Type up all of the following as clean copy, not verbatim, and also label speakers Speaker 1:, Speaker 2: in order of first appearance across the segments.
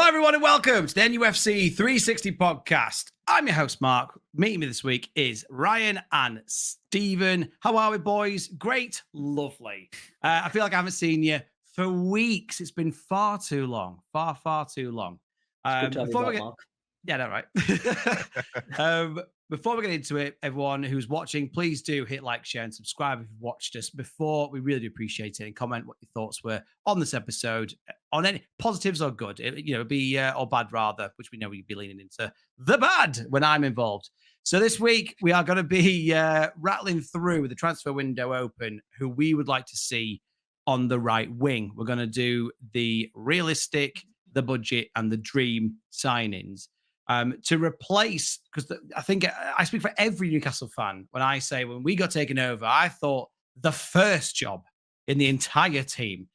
Speaker 1: Hello, everyone, and welcome to the NUFC 360 podcast. I'm your host, Mark. Meeting me this week is Ryan and Stephen. How are we, boys? Great, lovely. I feel like I haven't seen you for weeks. It's been far too long, far too long.
Speaker 2: It's good to have you back, Mark.
Speaker 1: Yeah, no, right. Before we get into it, everyone who's watching, please do hit like, share, and subscribe if you've watched us before. We really do appreciate it. And comment what your thoughts were on this episode, on any positives or good. Be or bad rather, which we know we'd be leaning into the bad when I'm involved. So this week we are going to be rattling through the transfer window open, who we would like to see on the right wing. We're going to do the realistic, the budget, and the dream signings. To replace, because I think I speak for every Newcastle fan when I say when we got taken over, I thought the first job in the entire team,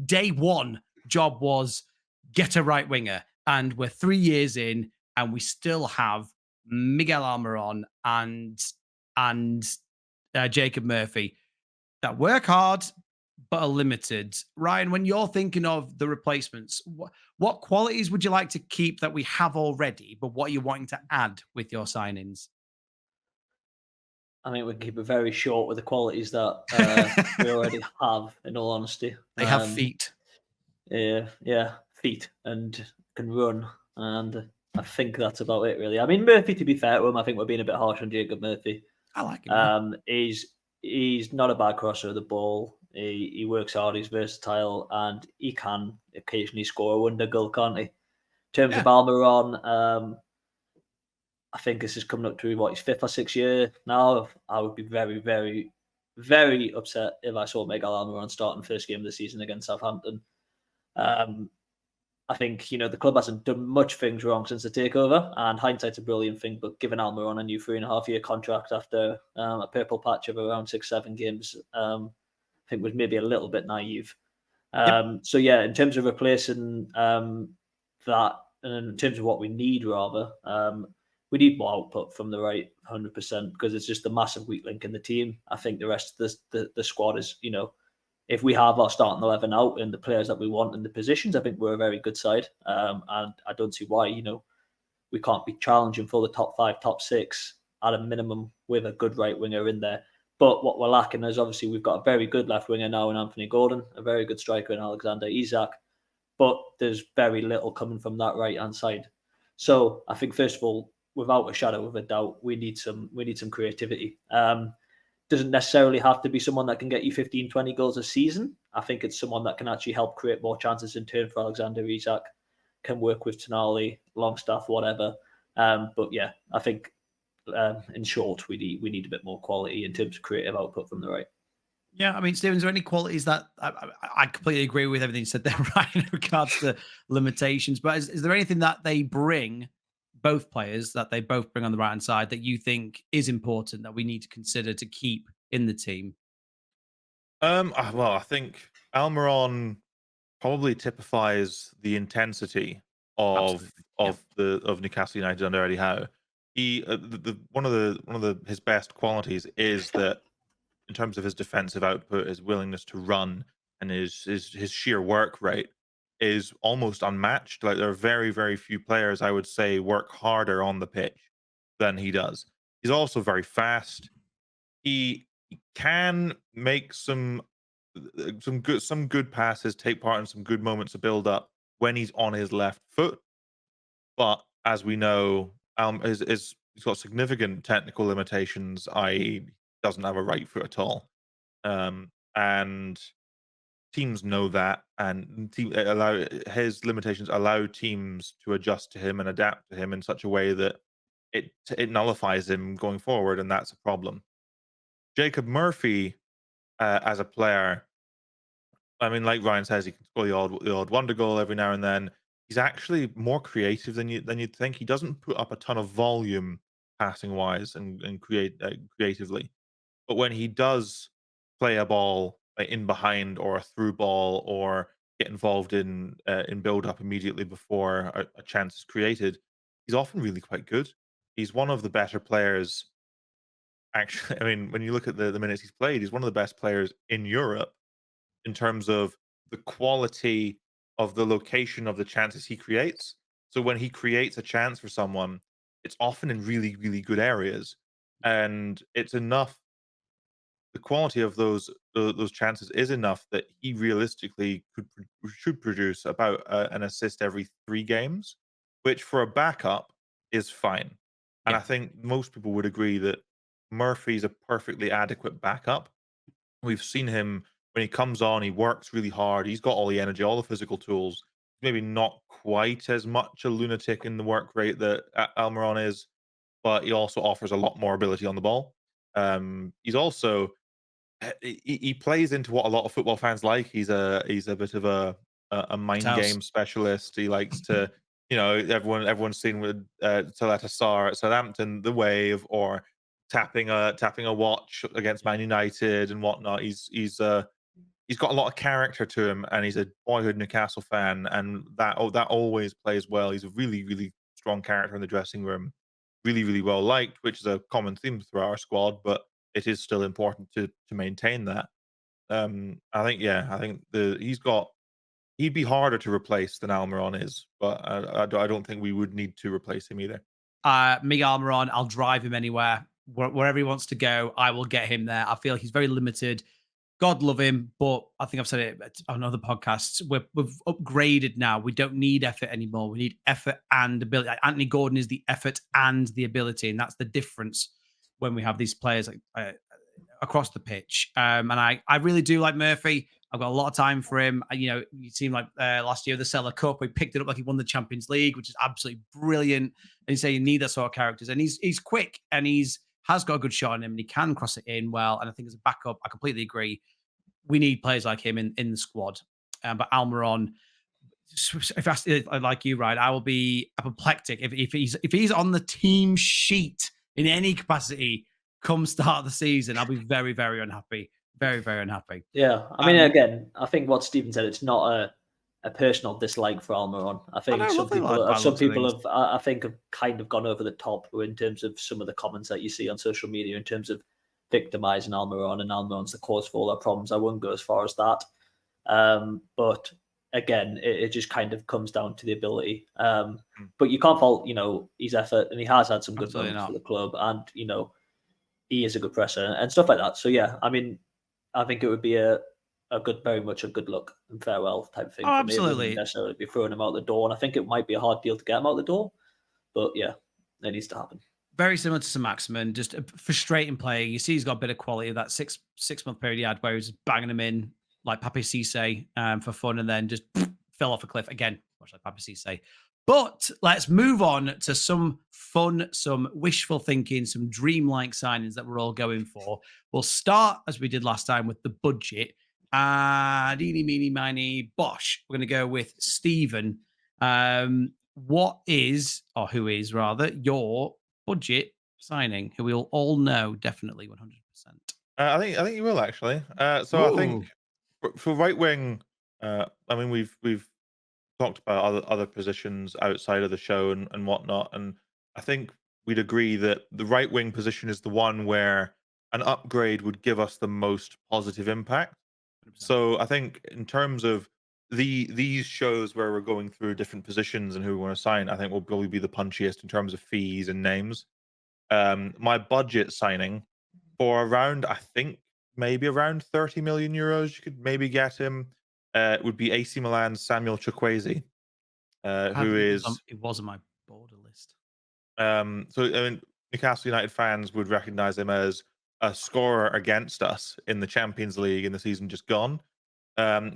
Speaker 1: day one job was get a right winger. And we're 3 years in and we still have Miguel Almiron and Jacob Murphy that work hard but are limited. Ryan, when you're thinking of the replacements, what qualities would you like to keep that we have already, but what are you wanting to add with your signings?
Speaker 2: I mean, we can keep it very short with the qualities that we already have, in all honesty.
Speaker 1: They have feet.
Speaker 2: Yeah, feet and can run. And I think that's about it, really. I mean, Murphy, to be fair to him, I think we're being a bit harsh on Jacob Murphy.
Speaker 1: I like him.
Speaker 2: He's not a bad crosser of the ball. He works hard, he's versatile, and he can occasionally score a wonder goal, can't he? In terms of Almiron, I think this is coming up to his fifth or sixth year now. I would be very, very, very upset if I saw Miguel Almiron starting first game of the season against Southampton. I think, the club hasn't done much things wrong since the takeover, and hindsight's a brilliant thing, but giving Almiron a new 3.5-year contract after a purple patch of around 6-7 games, I think was maybe a little bit naive. So yeah, in terms of replacing that, and in terms of what we need, rather, we need more output from the right 100%, because it's just a massive weak link in the team. I think the rest of the squad is, if we have our starting 11 out and the players that we want in the positions, I think we're a very good side. And I don't see why, we can't be challenging for the top 5, top 6 at a minimum with a good right winger in there. But what we're lacking is, obviously, we've got a very good left winger now in Anthony Gordon, a very good striker in Alexander Isak, but there's very little coming from that right-hand side. So I think, first of all, without a shadow of a doubt, we need some creativity. Doesn't necessarily have to be someone that can get you 15, 20 goals a season. I think it's someone that can actually help create more chances in turn for Alexander Isak, can work with Tonali, Longstaff, whatever. But yeah, I think in short, we need a bit more quality in terms of creative output from the right.
Speaker 1: Yeah, I mean, Stephen, is there any qualities that I completely agree with everything you said there, right, in regards to limitations? But is there anything that they bring, both players, that they both bring on the right hand side, that you think is important that we need to consider to keep in the team?
Speaker 3: Well, I think Almiron probably typifies the intensity of Newcastle United under Eddie Howe. He one of his best qualities is that, in terms of his defensive output, his willingness to run, and his sheer work rate is almost unmatched. Like, there are very, very few players, I would say, work harder on the pitch than he does. He's also very fast. He can make some good passes, take part in some good moments of build up when he's on his left foot. But as we know, he's got significant technical limitations, i.e., doesn't have a right foot at all. And teams know that, and his limitations allow teams to adjust to him and adapt to him in such a way that it nullifies him going forward, and that's a problem. Jacob Murphy, as a player, I mean, like Ryan says, he can score the odd wonder goal every now and then. He's actually more creative than you'd think. He doesn't put up a ton of volume passing wise and creatively, but when he does play a ball in behind, or a through ball, or get involved in build up immediately before a chance is created, he's often really quite good. He's one of the better players. Actually, I mean, when you look at the minutes he's played, he's one of the best players in Europe in terms of the quality the location of the chances he creates. So when he creates a chance for someone, it's often in really, really good areas, and it's enough. The quality of those chances is enough that he realistically should produce about an assist every 3 games, which for a backup is fine. And
Speaker 1: Yeah.
Speaker 3: I think most people would agree that Murphy's a perfectly adequate backup. We've seen him when he comes on, he works really hard. He's got all the energy, all the physical tools. Maybe not quite as much a lunatic in the work rate that Almiron is, but he also offers a lot more ability on the ball. He's also he plays into what a lot of football fans like. He's a bit of a mind
Speaker 1: House.
Speaker 3: game specialist. He likes to, everyone's seen with Talata Sarr at Southampton, the wave, or tapping a watch against Man United and whatnot. He's got a lot of character to him, and he's a boyhood Newcastle fan, and that always plays well. He's a really, really strong character in the dressing room, really, really well liked, which is a common theme throughout our squad, but it is still important to maintain that. I think he'd be harder to replace than Almiron is, but I don't think we would need to replace him either.
Speaker 1: Miguel Almiron, I'll drive him anywhere. Wherever he wants to go, I will get him there. I feel he's very limited. God love him, but I think I've said it on other podcasts. We've upgraded now. We don't need effort anymore. We need effort and ability. Like Anthony Gordon is the effort and the ability, and that's the difference when we have these players across the pitch. And I really do like Murphy. I've got a lot of time for him. You seem like last year the Cellar Cup, we picked it up like he won the Champions League, which is absolutely brilliant. And you say you need that sort of characters, and he's quick and has got a good shot on him, and he can cross it in well. And I think as a backup, I completely agree. We need players like him in the squad. But Almiron, if I like you, right, I will be apoplectic if he's on the team sheet in any capacity come start of the season. I'll be very, very unhappy. Very, very unhappy.
Speaker 2: Yeah, I mean, again, I think what Stephen said, it's not a personal dislike for Almiron. I think some people have, I think, have kind of gone over the top in terms of some of the comments that you see on social media in terms of victimizing Almiron, and Almiron's the cause for all our problems. I wouldn't go as far as that. But again, it just kind of comes down to the ability. But you can't fault, his effort, and he has had some good moments for the club, and he is a good presser and stuff like that. So yeah, I mean, I think it would be very much a good luck and farewell type of thing.
Speaker 1: Oh,
Speaker 2: for
Speaker 1: absolutely.
Speaker 2: Me. It wouldn't necessarily be throwing him out the door, and I think it might be a hard deal to get him out the door. But yeah, it needs to happen.
Speaker 1: Very similar to St. Maximin, just a frustrating player. You see, he's got a bit of quality. That six-month period he had where he was banging him in like Papi Cisse for fun, and then just fell off a cliff again, much like Papi Cisse. But let's move on to some fun, some wishful thinking, some dreamlike signings that we're all going for. We'll start, as we did last time, with the budget. Eeny, meeny, miny, bosh. We're going to go with Stephen. What is, or who is rather, your budget signing, who we'll all know definitely 100%?
Speaker 3: I think you will actually. So I think for right wing, I mean we've talked about other positions outside of the show and whatnot, and I think we'd agree that the right wing position is the one where an upgrade would give us the most positive impact. 100%. So I think in terms of these shows where we're going through different positions and who we want to sign, I think will probably be the punchiest in terms of fees and names. My budget signing for around, I think maybe around 30 million euros, you could maybe get him. It would be AC Milan's Samuel Chukwueze, who is
Speaker 1: it was on my border list.
Speaker 3: So I mean, Newcastle United fans would recognise him as a scorer against us in the Champions League in the season just gone.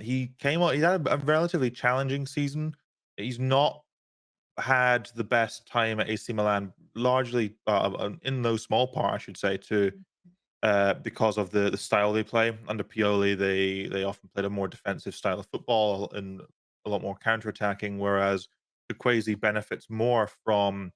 Speaker 3: He came out. He's had a relatively challenging season. He's not had the best time at AC Milan, largely in no small part, I should say, because of the style they play under Pioli. They often played a more defensive style of football and a lot more counter-attacking, whereas Chukwueze benefits more from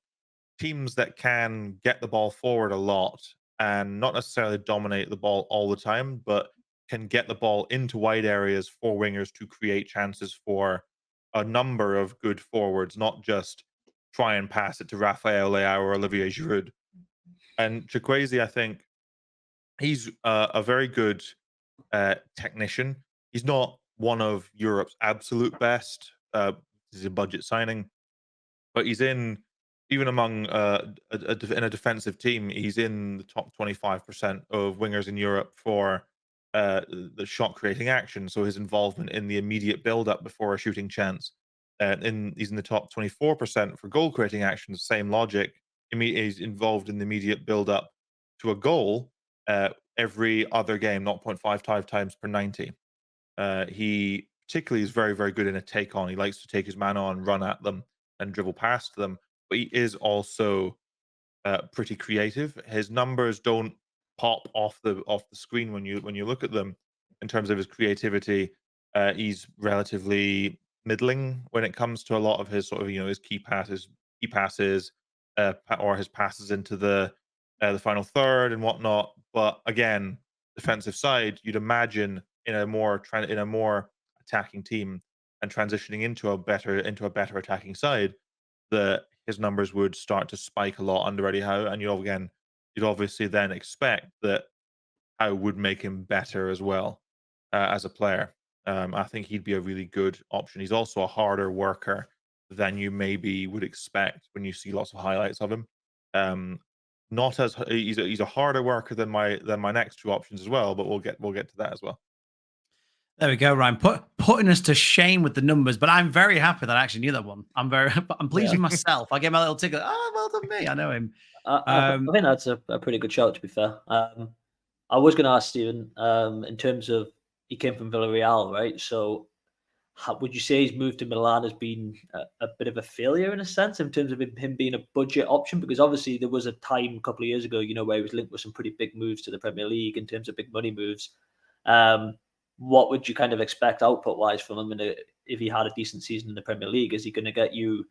Speaker 3: teams that can get the ball forward a lot and not necessarily dominate the ball all the time, but can get the ball into wide areas for wingers to create chances for a number of good forwards, not just try and pass it to Rafael Leao or Olivier Giroud. And Chukwueze, I think, he's a very good technician. He's not one of Europe's absolute best. He's a budget signing, but he's in even among in a defensive team. He's in the top 25% of wingers in Europe for the shot creating action. So his involvement in the immediate build up before a shooting chance. He's in the top 24% for goal creating actions. Same logic. He's involved in the immediate build up to a goal every other game, 0.55 times per 90. He particularly is very, very good in a take on. He likes to take his man on, run at them, and dribble past them. But he is also pretty creative. His numbers don't pop off the screen when you look at them in terms of his creativity. He's relatively middling when it comes to a lot of his sort of his key passes, or his passes into the final third and whatnot. But again, defensive side, you'd imagine in a more attacking team and transitioning into a better attacking side, that his numbers would start to spike a lot under Eddie Howe, and you'd obviously then expect that Howe would make him better as well as a player. I think he'd be a really good option. He's also a harder worker than you maybe would expect when you see lots of highlights of him. Not as he's a harder worker than my next two options as well, but we'll get to that as well.
Speaker 1: There we go, Ryan. Putting us to shame with the numbers, but I'm very happy that I actually knew that one. I'm pleased with myself. I get my little tickle. Oh, well done me. I know him.
Speaker 2: I think that's a pretty good shout, to be fair. I was going to ask Stephen, in terms of he came from Villarreal, right? So would you say his move to Milan has been a bit of a failure in a sense in terms of him being a budget option? Because obviously there was a time a couple of years ago, where he was linked with some pretty big moves to the Premier League in terms of big money moves. What would you kind of expect output-wise from him if he had a decent season in the Premier League? Is he going to get you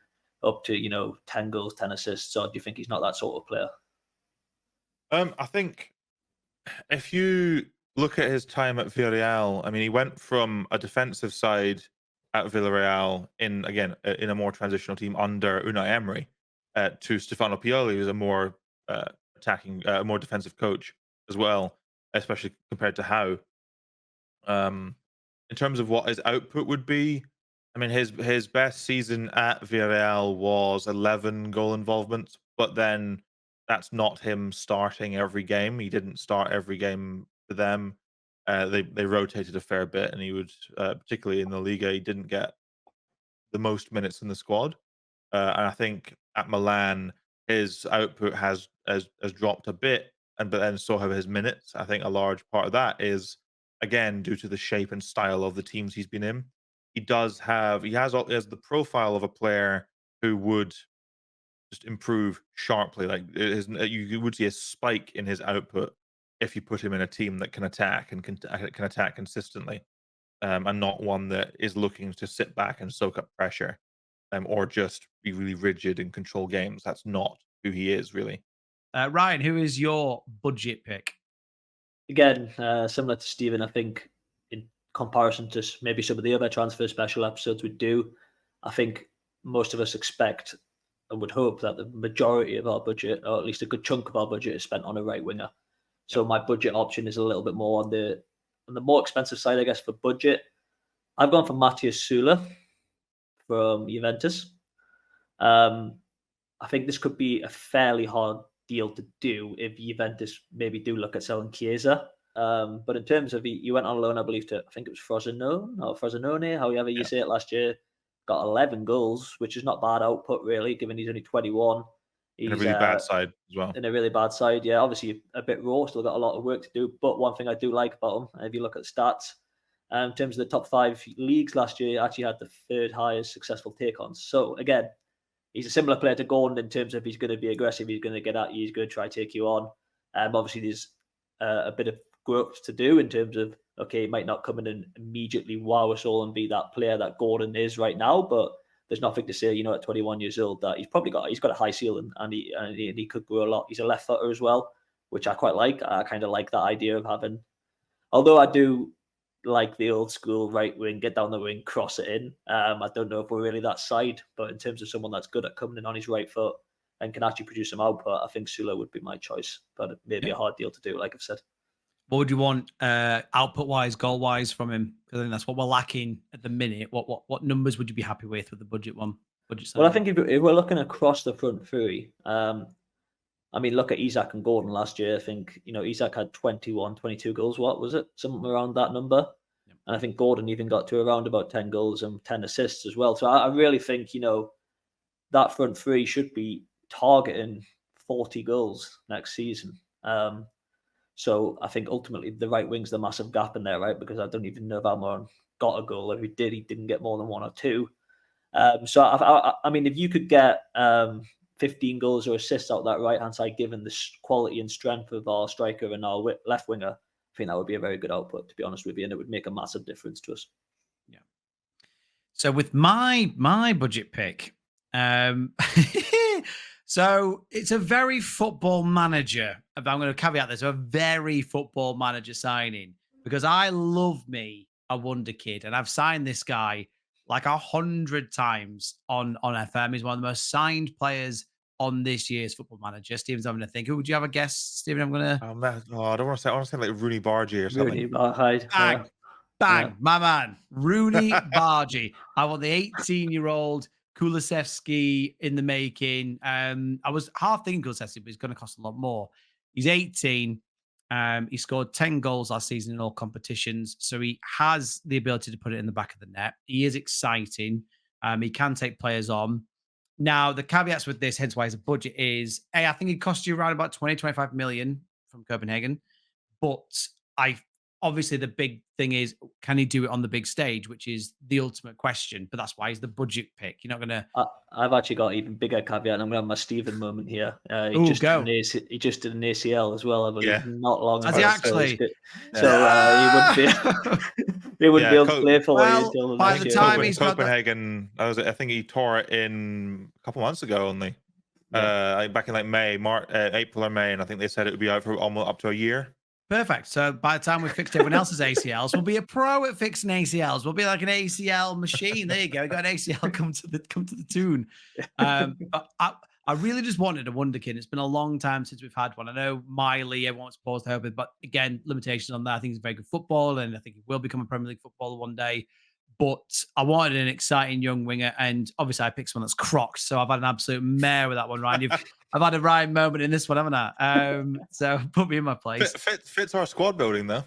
Speaker 2: up to 10 goals, 10 assists, or do you think he's not that sort of player?
Speaker 3: I think if you look at his time at Villarreal, I mean, he went from a defensive side at Villarreal in a more transitional team under Unai Emery to Stefano Pioli, who's a more attacking, more defensive coach as well, especially compared to Howe. In terms of what his output would be, I mean, his best season at Villarreal was 11 goal involvements, but then that's not him starting every game. He didn't start every game for them. They rotated a fair bit, and he would, particularly in the Liga, he didn't get the most minutes in the squad. And I think at Milan, his output has dropped a bit, but then so have his minutes. I think a large part of that is, again, due to the shape and style of the teams he's been in. He has the profile of a player who would just improve sharply. Like you would see a spike in his output if you put him in a team that can attack and can attack consistently, and not one that is looking to sit back and soak up pressure, or just be really rigid and control games. That's not who he is, really.
Speaker 1: Ryan, who is your budget pick?
Speaker 2: Again, similar to Stephen, I think in comparison to maybe some of the other transfer special episodes we do, I think most of us expect and would hope that the majority of our budget, or at least a good chunk of our budget, is spent on a right winger. So my budget option is a little bit more on the more expensive side, I guess, for budget. I've gone for Matthias Süle from Juventus. I think this could be a fairly hard deal to do if Juventus maybe do look at selling Chiesa. But in terms of he went on loan, I believe, to I think it was Frosinone, however you say it, last year. Got 11 goals, which is not bad output, really, given he's only 21. He's
Speaker 3: in a really bad side as well.
Speaker 2: In a really bad side, yeah. Obviously, a bit raw, still got a lot of work to do. But one thing I do like about him, if you look at the stats, in terms of the top 5 leagues last year, he actually had the 3rd highest successful take-ons. So, again, he's a similar player to Gordon in terms of he's going to be aggressive, he's going to get at you, he's going to try to take you on. Obviously, there's a bit of growth to do in terms of, okay, he might not come in and immediately wow us all and be that player that Gordon is right now, but there's nothing to say, at 21 years old, that he's got a high ceiling and he could grow a lot. He's a left footer as well, which I quite like. I kind of like that idea of having, although I do like the old school right wing, get down the wing, cross it in. I don't know if we're really that side, but in terms of someone that's good at coming in on his right foot and can actually produce some output, I think Süle would be my choice, but it may be a hard deal to do, like I've said.
Speaker 1: What would you want output-wise, goal-wise from him? Because I think that's what we're lacking at the minute. What numbers would you be happy with the budget one?
Speaker 2: Well, I think if we're looking across the front three, I mean, look at Isak and Gordon last year. I think, Isak had 21, 22 goals. What was it? Something around that number. Yep. And I think Gordon even got to around about 10 goals and 10 assists as well. So I really think, that front three should be targeting 40 goals next season. So I think ultimately the right wing's the massive gap in there, right? Because I don't even know if Almiron got a goal. If he did, he didn't get more than one or two. So I mean, if you could get 15 goals or assists out that right-hand side, given the quality and strength of our striker and our left winger, I think that would be a very good output, to be honest with you, and it would make a massive difference to us.
Speaker 1: Yeah. So with my budget pick, so it's a very football manager. I'm going to caveat this, a very football manager signing, because I love me a wonder kid, and I've signed this guy like 100 times on FM. He's one of the most signed players on this year's Football Manager. Steven's having to think. Who would you have a guess, Steven? I'm gonna.
Speaker 3: I don't want to say. I want to say like Rooney Bargy or something.
Speaker 2: Rooney Bargy.
Speaker 1: Bang, my man, Rooney Bargy. I want the 18-year-old Kulusevski in the making. I was half thinking Kulusevski, but he's going to cost a lot more. He's 18. He scored 10 goals last season in all competitions, so he has the ability to put it in the back of the net. He is exciting. He can take players on. Now, the caveats with this, hence why his budget is, I think it cost you around about 20-25 million from Copenhagen. But obviously the big thing is, can he do it on the big stage, which is the ultimate question. But that's why he's the budget pick. You're not going to...
Speaker 2: I've actually got an even bigger caveat, and I'm going to have my Stephen moment here. He just did an ACL as well, I believe, not long ago.
Speaker 1: Has he actually?
Speaker 2: So he wouldn't be able to play for you until
Speaker 1: by the time he's
Speaker 3: Copenhagen, I think he tore it in a couple months ago only. Back in like April or May, and I think they said it would be out for almost up to a year.
Speaker 1: Perfect. So by the time we fixed everyone else's ACLs, we'll be a pro at fixing ACLs. We'll be like an ACL machine. There you go. We got an ACL come to the tune. I really just wanted a wonder kid. It's been a long time since we've had one. I know Miley, everyone's paused to hope it, but again, limitations on that. I think he's very good football, and I think he will become a Premier League footballer one day. But I wanted an exciting young winger, and obviously I picked someone that's crocked. So I've had an absolute mare with that one, Ryan. I've had a Ryan moment in this one, haven't I? So put me in my place.
Speaker 3: Fits our squad building, though.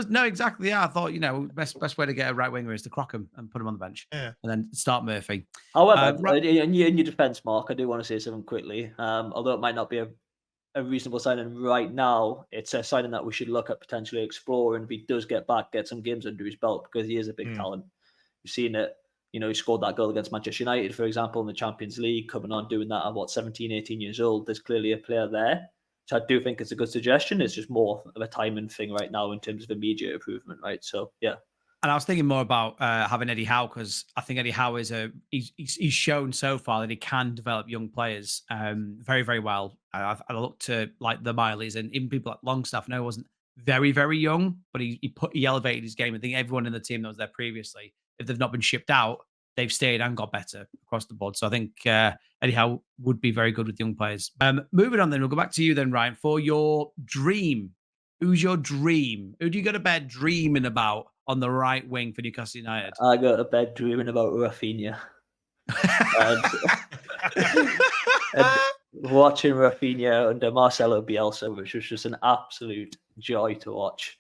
Speaker 1: No, exactly. Yeah, I thought, best way to get a right winger is to crock him and put him on the bench, and then start Murphy.
Speaker 2: However, in your defence, Mark, I do want to say something quickly. Although it might not be a reasonable signing right now, it's a signing that we should look at potentially exploring. If he does get back, get some games under his belt, because he is a big talent. We've seen it. He scored that goal against Manchester United, for example, in the Champions League, coming on doing that at 17, 18 years old. There's clearly a player there. So I do think it's a good suggestion. It's just more of a timing thing right now in terms of immediate improvement, right? So, yeah.
Speaker 1: And I was thinking more about having Eddie Howe, because I think Eddie Howe is he's shown so far that he can develop young players very, very well. I looked to like the Mileys and even people like Longstaff. I know he wasn't very, very young, but he elevated his game. I think everyone in the team that was there previously, if they've not been shipped out, they've stayed and got better across the board. So I think Eddie Howe would be very good with young players. Moving on then, we'll go back to you then, Ryan, for your dream. Who's your dream? Who do you go to bed dreaming about on the right wing for Newcastle United?
Speaker 2: I go to bed dreaming about Rafinha. and watching Rafinha under Marcelo Bielsa, which was just an absolute joy to watch.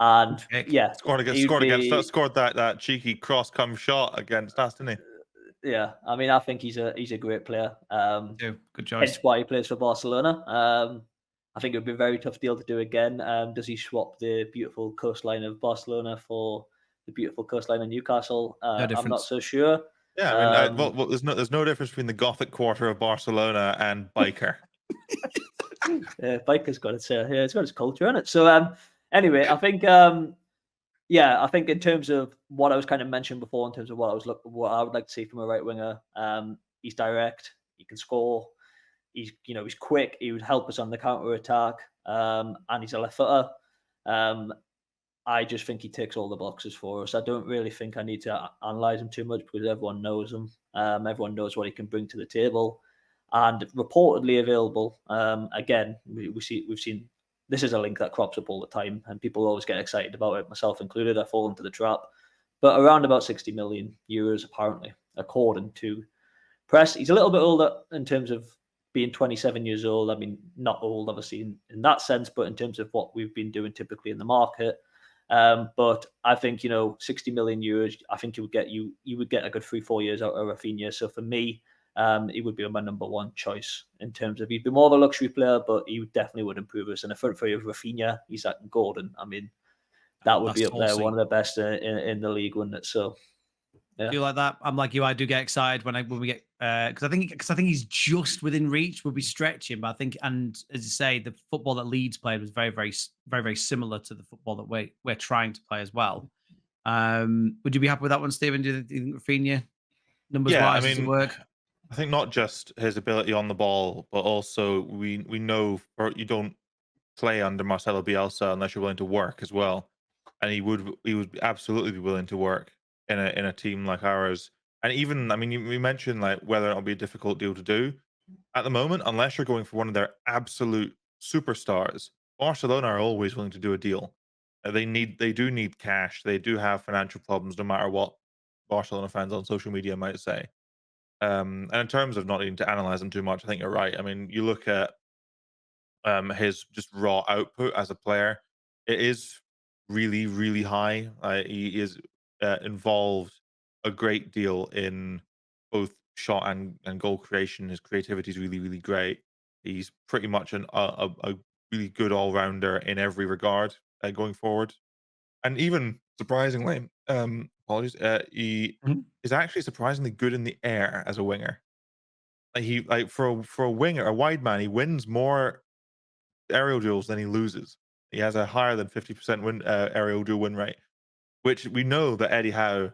Speaker 2: And yeah,
Speaker 3: scored that cheeky cross come shot against us, didn't he?
Speaker 2: Yeah, I mean, I think he's a great player.
Speaker 1: Good choice.
Speaker 2: That's why he plays for Barcelona. I think it would be a very tough deal to do again. Does he swap the beautiful coastline of Barcelona for the beautiful coastline of Newcastle? I'm not so sure.
Speaker 3: Yeah, I mean, there's no difference between the Gothic quarter of Barcelona and Biker.
Speaker 2: Biker's got its it's got its culture in it. So anyway, I think I think in terms of what I was kind of mentioned before, in terms of what I would like to see from a right winger, he's direct, he can score. He's quick. He would help us on the counter attack, and he's a left footer. I just think he ticks all the boxes for us. I don't really think I need to analyze him too much because everyone knows him. Everyone knows what he can bring to the table, and reportedly available. Again, we've seen this is a link that crops up all the time, and people always get excited about it, myself included. I fall into the trap. But around about 60 million euros, apparently, according to press. He's a little bit older in terms of being 27 years old. I mean, not old, obviously, in that sense, but in terms of what we've been doing typically in the market. But I think, 60 million euros, I think you would get a good 3-4 years out of Rafinha. So for me, he would be my number one choice in terms of he'd be more of a luxury player, but he definitely would improve us. And the front three of Rafinha, Isak and Gordon, I mean, that would be up there, one of the best in the league, wouldn't it? So, yeah.
Speaker 1: Do you like that? I'm like you. I do get excited when we get because I think he's just within reach. We'll be stretching, but I think, and as you say, the football that Leeds played was very, very, very, very similar to the football that we're trying to play as well. Would you be happy with that one, Stephen? Do you think Rafinha numbers wise does it work?
Speaker 3: I think not just his ability on the ball, but also we know you don't play under Marcelo Bielsa unless you're willing to work as well, and he would absolutely be willing to work in a team like ours. And even, I mean, we mentioned like whether it'll be a difficult deal to do at the moment, unless you're going for one of their absolute superstars. Barcelona are always willing to do a deal. They do need cash. They do have financial problems, no matter what Barcelona fans on social media might say. And in terms of not needing to analyze them too much, I think you're right. I mean, you look at his just raw output as a player, it is really, really high. He is involved a great deal in both shot and goal creation. His creativity is really, really great. He's pretty much a really good all rounder in every regard going forward. And even surprisingly, apologies, he is actually surprisingly good in the air as a winger. Like for a winger, a wide man, he wins more aerial duels than he loses. He has a higher than 50% aerial duel win rate, which we know that Eddie Howe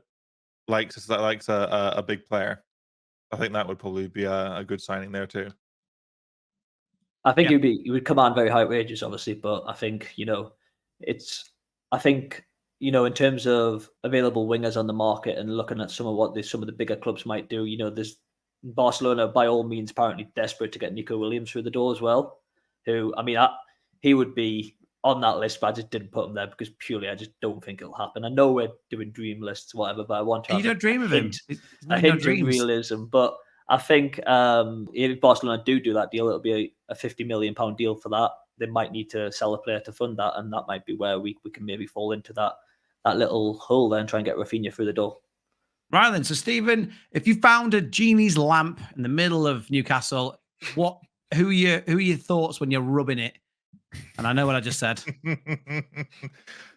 Speaker 3: likes a big player. I think that would probably be a good signing there too.
Speaker 2: I think he would command very high wages, obviously, but I think in terms of available wingers on the market and looking at some of the bigger clubs might do, there's Barcelona by all means apparently desperate to get Nico Williams through the door as well. Who, I mean, he would be on that list, but I just didn't put him there because purely I just don't think it'll happen. I know we're doing dream lists, whatever, but I want to.
Speaker 1: You don't dream of him.
Speaker 2: A hint of realism, but I think if Barcelona do that deal, it'll be a £50 million deal for that. They might need to sell a player to fund that, and that might be where we can maybe fall into that little hole there and try and get Rafinha through the door.
Speaker 1: Right then, so Stephen, if you found a genie's lamp in the middle of Newcastle, who are your thoughts when you're rubbing it? And I know what I just said.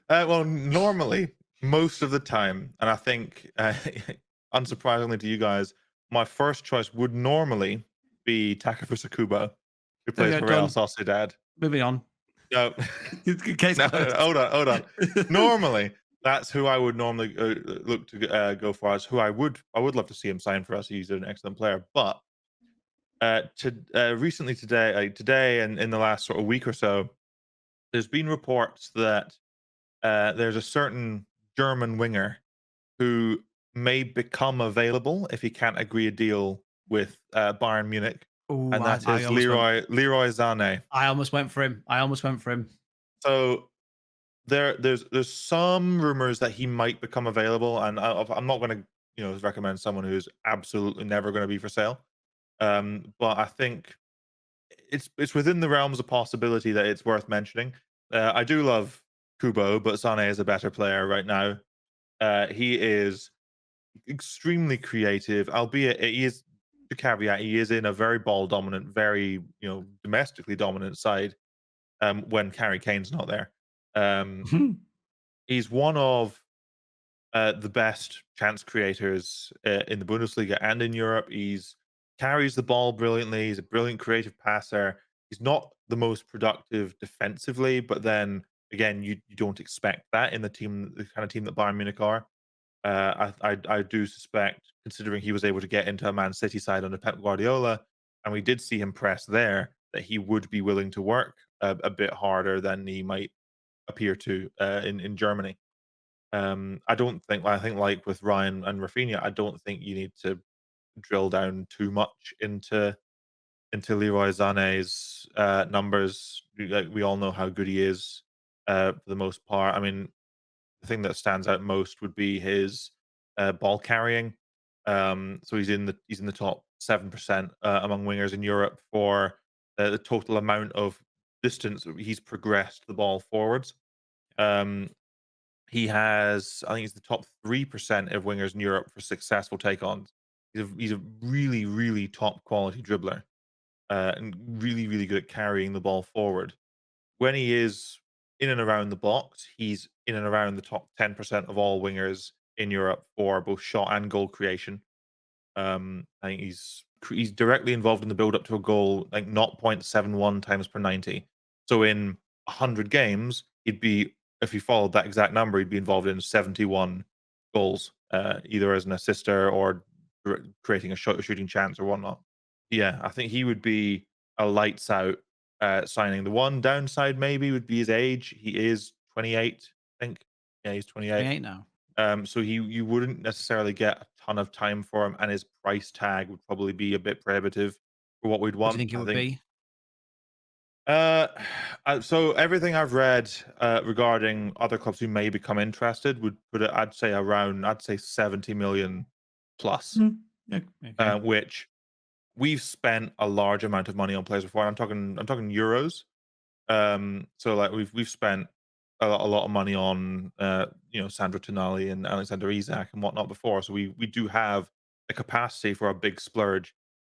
Speaker 3: Well, normally, most of the time, and I think, unsurprisingly to you guys, my first choice would normally be Takefusa Kubo, who plays for Real Sociedad.
Speaker 1: Moving on.
Speaker 3: No, hold on. Normally, that's who I would normally look to go for. As who I would love to see him sign for us. He's an excellent player, but recently today and in the last sort of week or so, there's been reports that there's a certain German winger who may become available if he can't agree a deal with Bayern Munich. Ooh, and that is Leroy Sané.
Speaker 1: I almost went for him.
Speaker 3: So there's some rumors that he might become available, and I'm not going to recommend someone who's absolutely never going to be for sale. But I think it's within the realms of possibility that it's worth mentioning. I do love Kubo, but Sané is a better player right now. He is extremely creative, albeit he is, the caveat, he is in a very ball dominant, very domestically dominant side when Harry Kane's not there. He's one of the best chance creators in the Bundesliga and in Europe. He's carries the ball brilliantly. He's a brilliant creative passer. He's not the most productive defensively, but then again, you don't expect that in the kind of team that Bayern Munich are. I do suspect, considering he was able to get into a Man City side under Pep Guardiola, and we did see him press there, that he would be willing to work a bit harder than he might appear to in Germany. I think like with Ryan and Rafinha, I don't think you need to drill down too much into into Leroy Sané's numbers. We all know how good he is for the most part. I mean, the thing that stands out most would be his ball carrying. So he's in the top 7% among wingers in Europe for the total amount of distance he's progressed the ball forwards. He has, I think, he's the top 3% of wingers in Europe for successful take-ons. He's a really, really top quality dribbler, and really, really good at carrying the ball forward. When he is in and around the box, he's in and around the top 10% of all wingers in Europe for both shot and goal creation. I think he's directly involved in the build up to a goal, like 0.71 times per 90. So in 100 games, if he followed that exact number, he'd be involved in 71 goals, either as an assister or creating a shooting chance or whatnot. Yeah, I think he would be a lights out signing. The one downside maybe would be his age. He is 28, I think. Yeah, he's 28.
Speaker 1: 28 now.
Speaker 3: So you wouldn't necessarily get a ton of time for him, and his price tag would probably be a bit prohibitive for what we'd
Speaker 1: What
Speaker 3: want.
Speaker 1: do you think it would be?
Speaker 3: So everything I've read regarding other clubs who may become interested would put it, I'd say 70 million plus,
Speaker 1: Okay.
Speaker 3: which we've spent a large amount of money on players before. I'm talking euros. So like we've spent a lot of money on Sandro Tonali and Alexander Isak and whatnot before. So we do have the capacity for a big splurge.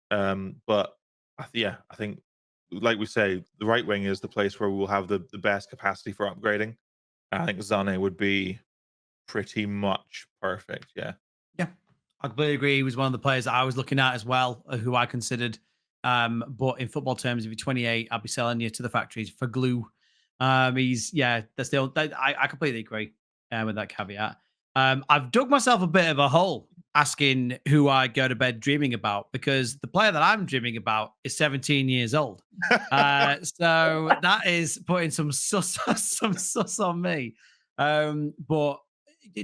Speaker 3: But I think like we say, the right wing is the place where we will have the best capacity for upgrading. I think Sané would be pretty much perfect. Yeah.
Speaker 1: Yeah, I completely agree. He was one of the players that I was looking at as well, who I considered. But in football terms, if you're 28, I'd be selling you to the factories for glue. That's the only, I completely agree with that caveat. I've dug myself a bit of a hole asking who I go to bed dreaming about, because the player that I'm dreaming about is 17 years old. So that is putting some sus on me. But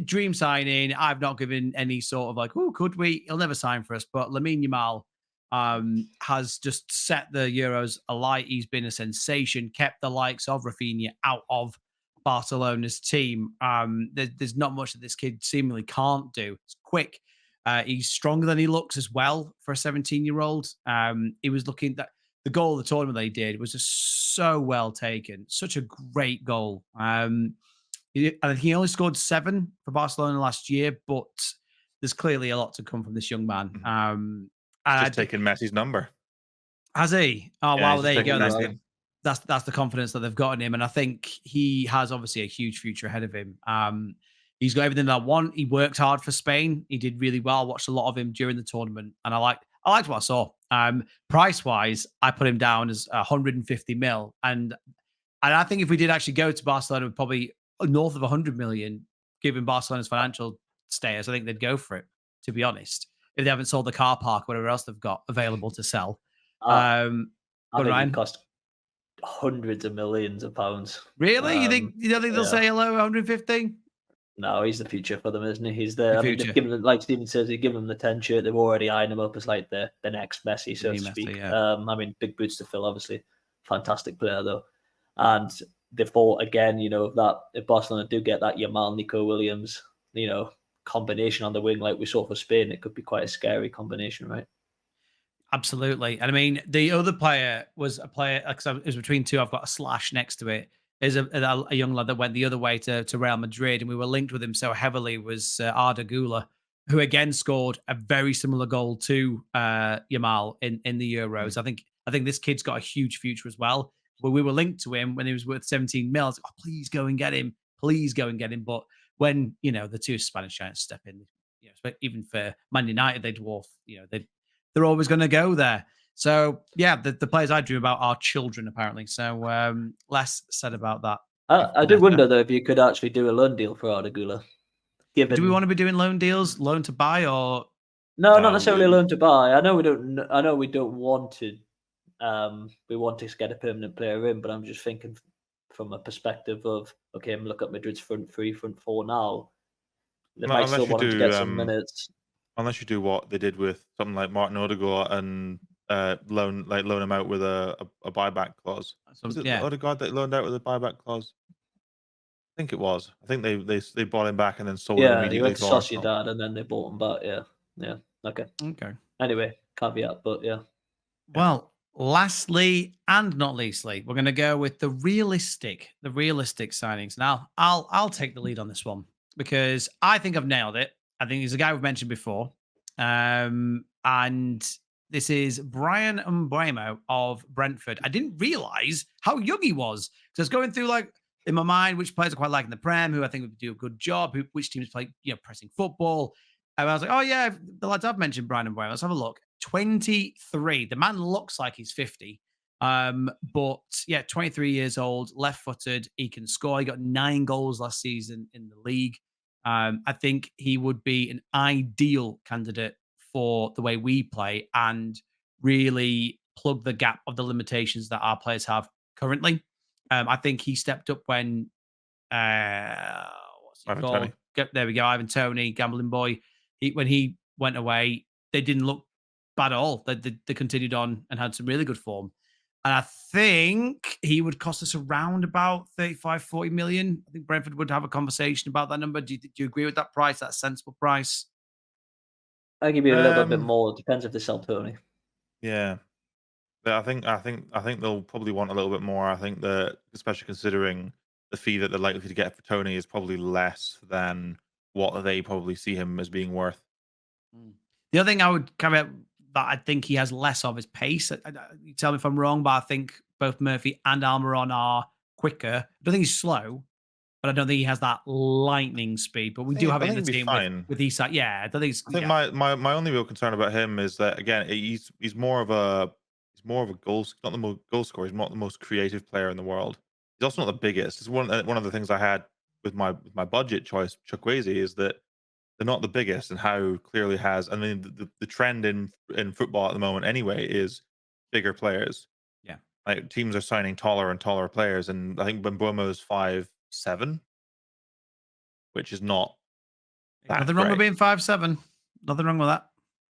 Speaker 1: dream signing, I've not given any sort of like, oh, could we? He'll never sign for us. But Lamine Yamal has just set the Euros alight. He's been a sensation, kept the likes of Rafinha out of Barcelona's team. There's not much that this kid seemingly can't do. It's quick. He's stronger than he looks as well for a 17-year-old. He was looking that the goal of the tournament they did was just so well taken. Such a great goal. I think he only scored 7 for Barcelona last year, but there's clearly a lot to come from this young man.
Speaker 3: Just taking Messi's number.
Speaker 1: Has he? Oh,
Speaker 3: Yeah,
Speaker 1: wow. There you go. That's the confidence that they've got in him. And I think he has obviously a huge future ahead of him. He's got everything that I want. He worked hard for Spain. He did really well. I watched a lot of him during the tournament, and I liked what I saw. Price wise, I put him down as 150 mil. And I think if we did actually go to Barcelona, we'd probably north of 100 million, given Barcelona's financial status, I think they'd go for it, to be honest, if they haven't sold the car park, whatever else they've got available to sell.
Speaker 2: I think it cost hundreds of millions of pounds.
Speaker 1: Really? You don't think they'll say hello 150?
Speaker 2: No, he's the future for them, isn't he? He's the I mean, they've given them, like Steven says, they've given him the 10 shirt. They've already eyeing him up as like the next Messi, so to speak. Yeah. I mean, big boots to fill, obviously. Fantastic player, though. And they thought, again, that if Barcelona do get that Yamal, Nico Williams, combination on the wing like we saw for Spain, it could be quite a scary combination, right?
Speaker 1: Absolutely. And I mean, the other player was a player, because it was between two, I've got a slash next to it, is a young lad that went the other way to Real Madrid, and we were linked with him so heavily, was Arda Güler, who again scored a very similar goal to Yamal in the Euros. I think this kid's got a huge future as well. But we were linked to him when he was worth 17 mil. I was like, oh, please go and get him. Please go and get him. But when, the two Spanish giants step in, even for Man United, they dwarf, they're always going to go there. So, yeah, the players I dream about are children, apparently. So, less said about that.
Speaker 2: I do wonder, though, if you could actually do a loan deal for Arda Güler.
Speaker 1: Do we want to be doing loan deals, loan to buy, or?
Speaker 2: No, not necessarily loan to buy. I know we don't want to. We want to get a permanent player in, but I'm just thinking from a perspective of, okay, I'm looking at Madrid's front 3, front 4 now. They might still want to get some minutes.
Speaker 3: Unless you do what they did with something like Martin Odegaard and loan him out with a buyback clause. Was it Odegaard that loaned out with a buyback clause? I think it was. I think they bought him back and then sold him
Speaker 2: Yeah, he
Speaker 3: immediately
Speaker 2: went to
Speaker 3: to Arsenal.
Speaker 2: Sociedad and then they bought him back. Yeah. Okay. Anyway, caveat, but yeah.
Speaker 1: Well, lastly and not leastly, we're going to go with the realistic signings. Now, I'll take the lead on this one because I think I've nailed it. I think he's a guy we've mentioned before, and this is Brian Mbeumo of Brentford. I didn't realize how young he was. So I was going through in my mind which players I quite like in the Prem, who I think would do a good job, which teams play pressing football. And I was like, oh yeah, the lads I've mentioned, Brian Mbeumo. Let's have a look. 23. The man looks like he's 50. But yeah, 23 years old, left-footed. He can score. He got 9 goals last season in the league. I think he would be an ideal candidate for the way we play and really plug the gap of the limitations that our players have currently. I think he stepped up when what's he called? There we go, Ivan Toney, gambling boy. When he went away, they didn't look bad at all. They continued on and had some really good form. And I think he would cost us around about 35, 40 million. I think Brentford would have a conversation about that number. Do you agree with that price? That sensible price?
Speaker 2: I think he'd be a little bit more. It depends if they sell Tony.
Speaker 3: Yeah. I think they'll probably want a little bit more. I think that, especially considering the fee that they're likely to get for Tony is probably less than what they probably see him as being worth.
Speaker 1: The other thing I would caveat that I think he has less of is pace. You tell me if I'm wrong, but I think both Murphy and Almiron are quicker. I don't think he's slow, but I don't think he has that lightning speed. But we do have it in the team with Isak. Yeah, I don't think.
Speaker 3: I think my only real concern about him is that, again, he's more of a goal, not the goal scorer. He's not the most creative player in the world. He's also not the biggest. It's one of the things I had with my budget choice, Chukwueze, is that they're not the biggest, and how clearly has. I mean, the trend in football at the moment anyway is bigger players.
Speaker 1: Yeah,
Speaker 3: like teams are signing taller and taller players, and I think Mbeumo is 5'7", which is not.
Speaker 1: Nothing wrong with being 5'7". Nothing wrong with that.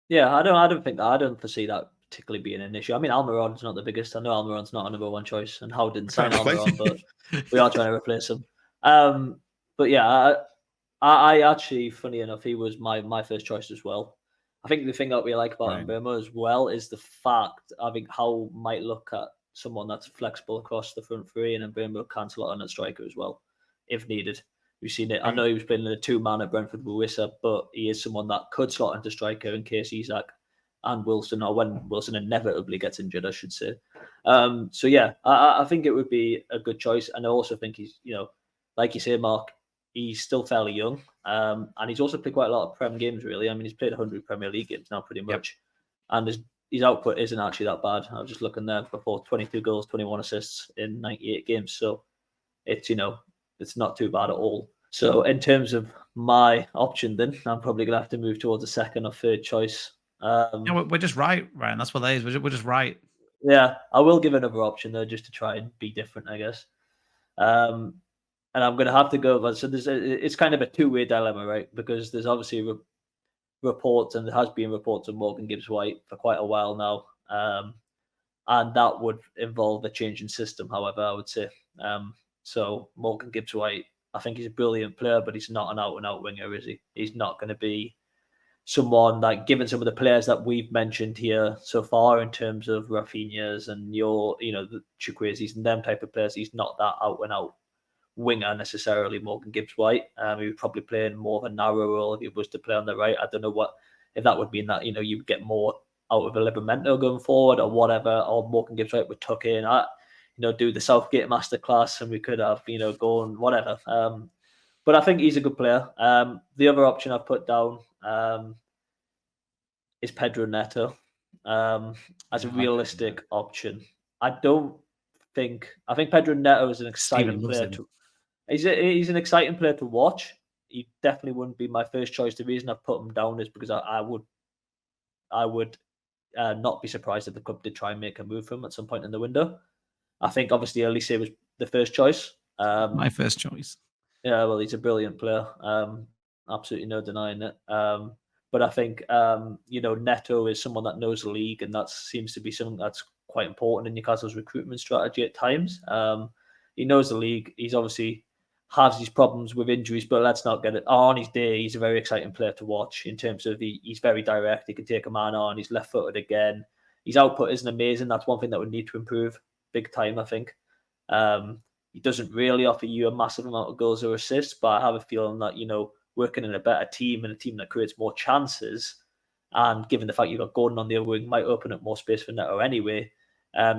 Speaker 2: Yeah, I don't foresee that particularly being an issue. I mean, Almiron's not the biggest. I know Almiron's not a number one choice, and Howe didn't sign Almiron, but we are trying to replace him. But yeah, I actually, funny enough, he was my first choice as well. I think the thing that we like about Mbeumo as well is the fact, I think Howe might look at someone that's flexible across the front three, and Mbeumo can slot on a striker as well, if needed. We've seen it. I know he was playing in a 2-man at Brentford with Wissa, but he is someone that could slot into striker in case Isak and Wilson, or when Wilson inevitably gets injured, I should say. So yeah, I think it would be a good choice, and I also think he's, like you say, Mark, he's still fairly young, and he's also played quite a lot of Prem games. Really, I mean, he's played 100 Premier League games now, pretty much, and his output isn't actually that bad. I was just looking there before: 22 goals, 21 assists in 98 games. So it's it's not too bad at all. So in terms of my option, then I'm probably gonna have to move towards a second or third choice.
Speaker 1: We're just right, Ryan. That's what that is. We're just right.
Speaker 2: Yeah, I will give another option though, just to try and be different, I guess. And I'm going to have to go. So it's kind of a two-way dilemma, right? Because there's obviously reports, and there has been reports of Morgan Gibbs-White for quite a while now, and that would involve a change in system. However, I would say so. Morgan Gibbs-White, I think he's a brilliant player, but he's not an out-and-out winger, is he? He's not going to be someone like, given some of the players that we've mentioned here so far in terms of Rafinha's and the Chukwuezes and them type of players, he's not that out-and-out winger necessarily. Morgan Gibbs-White, he would probably play in more of a narrow role if he was to play on the right. I don't know if that would mean that you would get more out of a Livramento going forward or whatever, or Morgan Gibbs-White would tuck in at do the Southgate masterclass, and we could have go and whatever. But I think he's a good player. The other option I've put down is Pedro Neto as a realistic option. I think Pedro Neto is an exciting player. He's an exciting player to watch. He definitely wouldn't be my first choice. The reason I've put him down is because I would not be surprised if the club did try and make a move for him at some point in the window. I think obviously Elise was the first choice.
Speaker 1: My first choice.
Speaker 2: Yeah, well, he's a brilliant player. Absolutely no denying it. But I think Neto is someone that knows the league, and that seems to be something that's quite important in Newcastle's recruitment strategy at times. He knows the league. He's obviously has these problems with injuries, but let's not get it. On his day, he's a very exciting player to watch in terms of he's very direct. He can take a man on. He's left-footed again. His output isn't amazing. That's one thing that would need to improve big time, I think. He doesn't really offer you a massive amount of goals or assists, but I have a feeling that, working in a better team and a team that creates more chances, and given the fact you've got Gordon on the other wing, might open up more space for Neto anyway.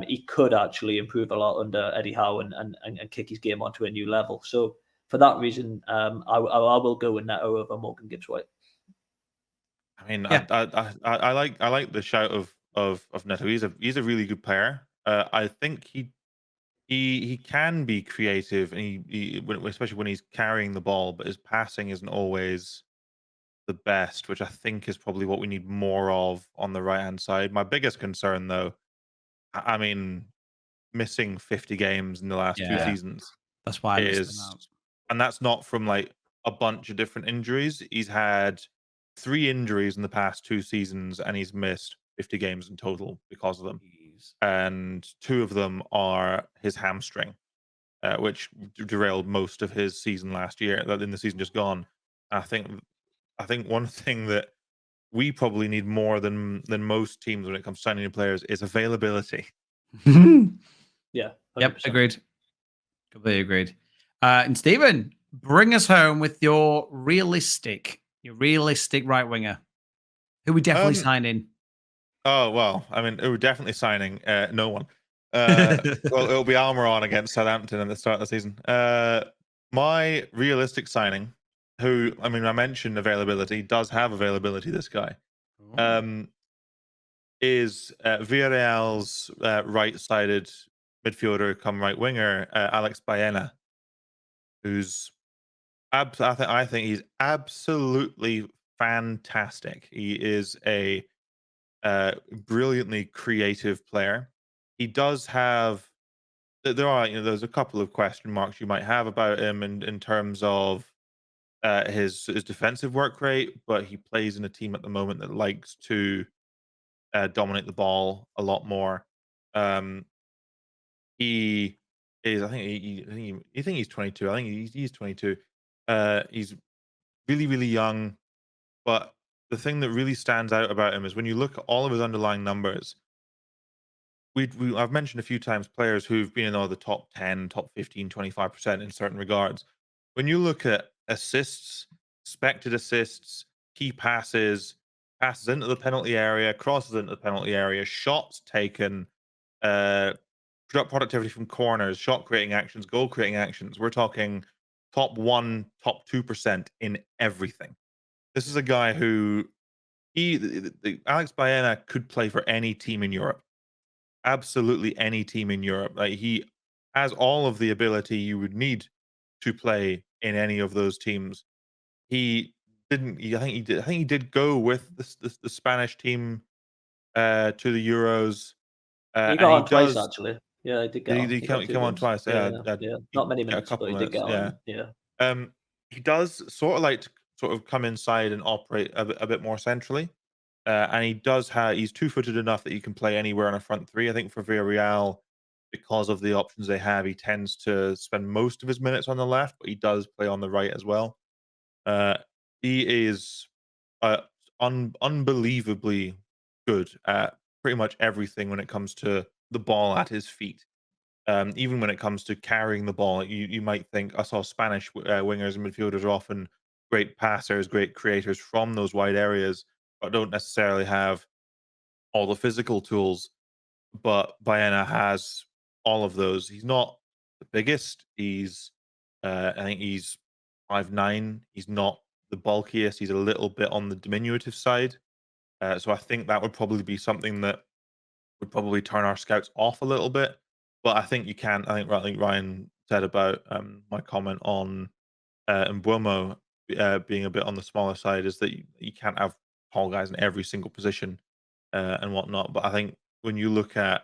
Speaker 2: He could actually improve a lot under Eddie Howe and kick his game onto a new level. So for that reason, I will go with Neto over Morgan Gibbs-White.
Speaker 3: I mean,
Speaker 1: Yeah.
Speaker 3: I like the shout of Neto. He's a really good player. I think he can be creative, and especially when he's carrying the ball, but his passing isn't always the best, which I think is probably what we need more of on the right hand side. My biggest concern, though, I mean, missing 50 games in the last 2
Speaker 1: Yeah.
Speaker 3: seasons
Speaker 1: That's why I missed them
Speaker 3: is,
Speaker 1: out.
Speaker 3: and that's not from like a bunch of different injuries. He's had 3 injuries in the past 2 seasons, and he's missed 50 games in total because of them.
Speaker 1: Jeez.
Speaker 3: And 2 of them are his hamstring, which derailed most of his season last year. That in the season just gone. I think one thing that we probably need more than most teams when it comes to signing new players is availability.
Speaker 2: Yeah. 100%.
Speaker 1: Yep, agreed. Completely agreed. And Stephen, bring us home with your realistic right winger. Who we definitely signing?
Speaker 3: Oh well, I mean, we're definitely signing no one. Well, it'll be Almiron against Southampton at the start of the season. My realistic signing, who I mean, I mentioned availability, does have availability. This guy, is Villarreal's right-sided midfielder, come right winger, Alex Baena, who's I think he's absolutely fantastic. He is a brilliantly creative player. He does have there's a couple of question marks you might have about him in terms of his defensive work rate, but he plays in a team at the moment that likes to dominate the ball a lot more. He is, I think he's 22. I think he's 22. He's really, really young, but the thing that really stands out about him is when you look at all of his underlying numbers. I've mentioned a few times players who've been in all the top 10, top 15, 25% in certain regards. When you look at assists, expected assists, key passes, passes into the penalty area, crosses into the penalty area, shots taken, productivity from corners, shot creating actions, goal creating actions. We're talking top 1, top 2% in everything. This is a guy who Alex Baena could play for any team in Europe. Absolutely any team in Europe. Like, he has all of the ability you would need to play in any of those teams. He didn't. I think he did. I think he did go with the Spanish team to the Euros.
Speaker 2: He got on twice, actually. Yeah, he did get on.
Speaker 3: He come on twice.
Speaker 2: Yeah.
Speaker 3: Yeah.
Speaker 2: Not many
Speaker 3: A
Speaker 2: minutes,
Speaker 3: couple
Speaker 2: but he did
Speaker 3: minutes.
Speaker 2: get on. Yeah.
Speaker 3: He does sort of like to sort of come inside and operate a bit more centrally. And he's 2-footed enough that he can play anywhere on a front three. I think for Villarreal, because of the options they have, he tends to spend most of his minutes on the left, but he does play on the right as well. He is unbelievably good at pretty much everything when it comes to the ball at his feet. Even when it comes to carrying the ball, you might think I saw Spanish wingers and midfielders are often great passers, great creators from those wide areas, but don't necessarily have all the physical tools. But Baena has all of those. He's not the biggest. I think he's 5'9". He's not the bulkiest. He's a little bit on the diminutive side. So I think that would probably be something that would probably turn our scouts off a little bit. But I think you can. I think Ryan said about my comment on Mbuemo being a bit on the smaller side is that you can't have tall guys in every single position and whatnot. But I think when you look at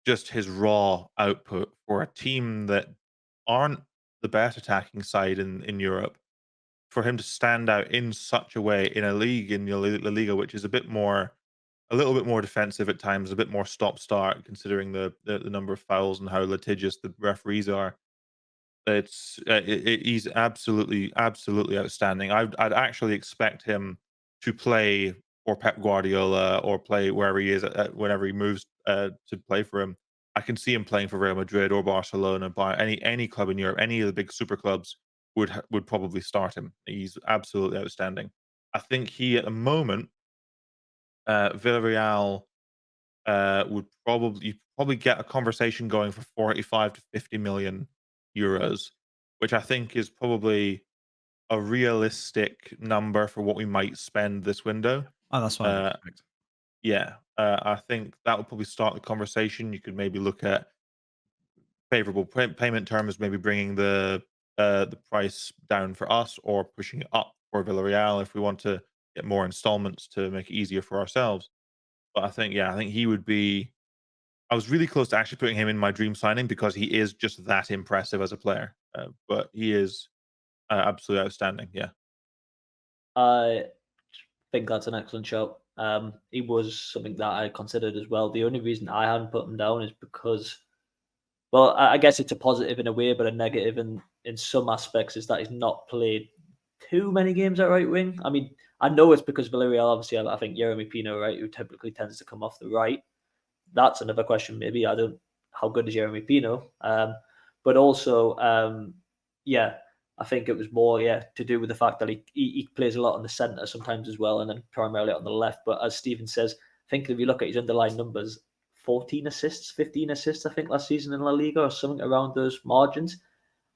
Speaker 3: just his raw output for a team that aren't the best attacking side in Europe, for him to stand out in such a way in a league in La Liga, which is a little bit more defensive at times, a bit more stop-start, considering the number of fouls and how litigious the referees are. He's absolutely outstanding. I'd actually expect him to play for Pep Guardiola or play wherever he is whenever he moves to play for him. I can see him playing for Real Madrid or Barcelona, by any club in Europe. Any of the big super clubs would probably start him. He's absolutely outstanding. I think he at the moment, Villarreal would probably get a conversation going for 45 to 50 million euros, which I think is probably a realistic number for what we might spend this window.
Speaker 1: Oh, that's fine.
Speaker 3: Uh, yeah, I think that would probably start the conversation. You could maybe look at favorable payment terms, maybe bringing the price down for us or pushing it up for Villarreal if we want to get more installments to make it easier for ourselves. But I think he would be. I was really close to actually putting him in my dream signing because he is just that impressive as a player. But he is absolutely outstanding. Yeah.
Speaker 2: I think that's an excellent shout. He was something that I considered as well. The only reason I hadn't put him down is because, well, I guess it's a positive in a way, but a negative in some aspects is that he's not played too many games at right wing. I mean, I know it's because Villarreal, obviously, I think Jeremy Pino, right, who typically tends to come off the right. That's another question. Maybe how good is Jeremy Pino? But also, yeah, I think it was more, to do with the fact that he plays a lot on the centre sometimes as well, and then primarily on the left. But as Stephen says, I think if you look at his underlying numbers, 14 assists, 15 assists, I think, last season in La Liga or something around those margins.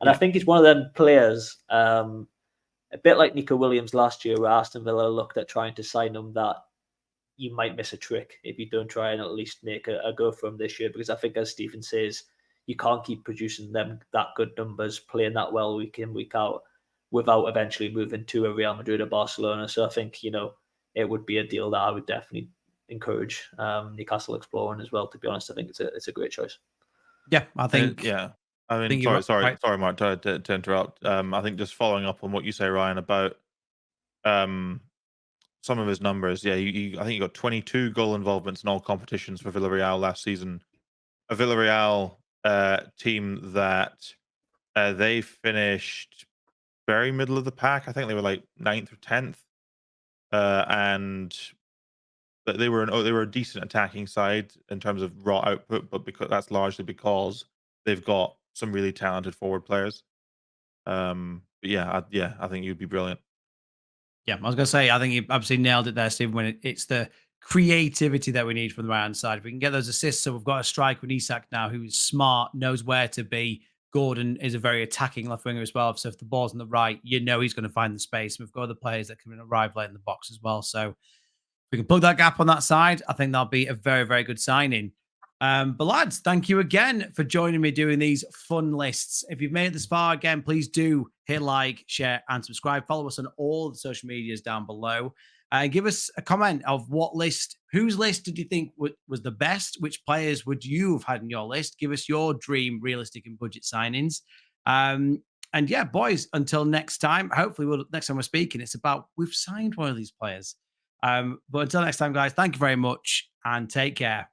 Speaker 2: And I think he's one of them players, a bit like Nico Williams last year, where Aston Villa looked at trying to sign him, that you might miss a trick if you don't try and at least make a go for him this year. Because I think, as Stephen says, you can't keep producing them that good numbers, playing that well week in, week out, without eventually moving to a Real Madrid or Barcelona. So I think, it would be a deal that I would definitely encourage Newcastle exploring as well. To be honest, I think it's a great choice.
Speaker 1: Yeah, I think.
Speaker 3: I mean, sorry, Mark, to interrupt. I think just following up on what you say, Ryan, about some of his numbers. Yeah, I think he got 22 goal involvements in all competitions for Villarreal last season. A Villarreal team that they finished very middle of the pack. I think they were like 9th or 10th, and they were a decent attacking side in terms of raw output, but that's largely because they've got some really talented forward players. But I think you'd be brilliant.
Speaker 1: Yeah, I was going to say, I think you absolutely nailed it there, Stephen, when it's the creativity that we need from the right-hand side. If we can get those assists, so we've got a striker with Isak now who's smart, knows where to be. Gordon is a very attacking left winger as well. So if the ball's on the right, he's going to find the space. We've got other players that can arrive late in the box as well. So if we can plug that gap on that side, I think that'll be a very, very good signing. But lads, thank you again for joining me doing these fun lists. If you've made it this far, again, please do hit like, share, and subscribe. Follow us on all the social medias down below. Give us a comment of whose list did you think was the best? Which players would you have had in your list? Give us your dream, realistic, and budget signings. And yeah, boys, until next time, hopefully next time we're speaking, it's about we've signed one of these players. But until next time, guys, thank you very much and take care.